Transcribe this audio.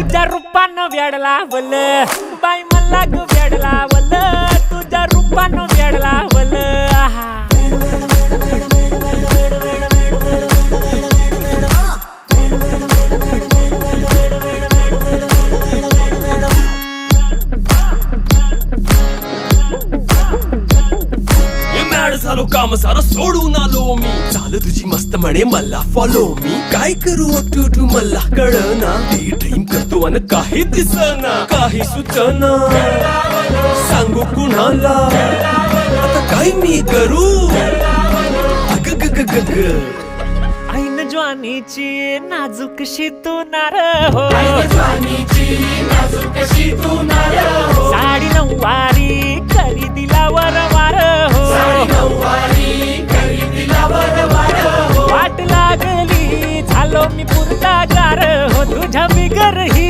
तुझ्या रूपानं वेड लावल बाई मला ग वेड लावल तुझ्या रूपानं वेड लावल झालो काम सारं सोडून आलो मी चाल तुझी मस्त म्हणे मला फॉलो मी काय करू टू मला कळना ड्रीम करतो आणि काही दिसना काही सुचना सांगू कुणाला आता काय मी करू अग ग ग ग ग ऐन ज्वानीची नाजूकशी तू नार हो साडी नऊवारी करी दिला वरवार हो वाट लागली झालो मी पुरता गार हो तुझ्या बिगर ही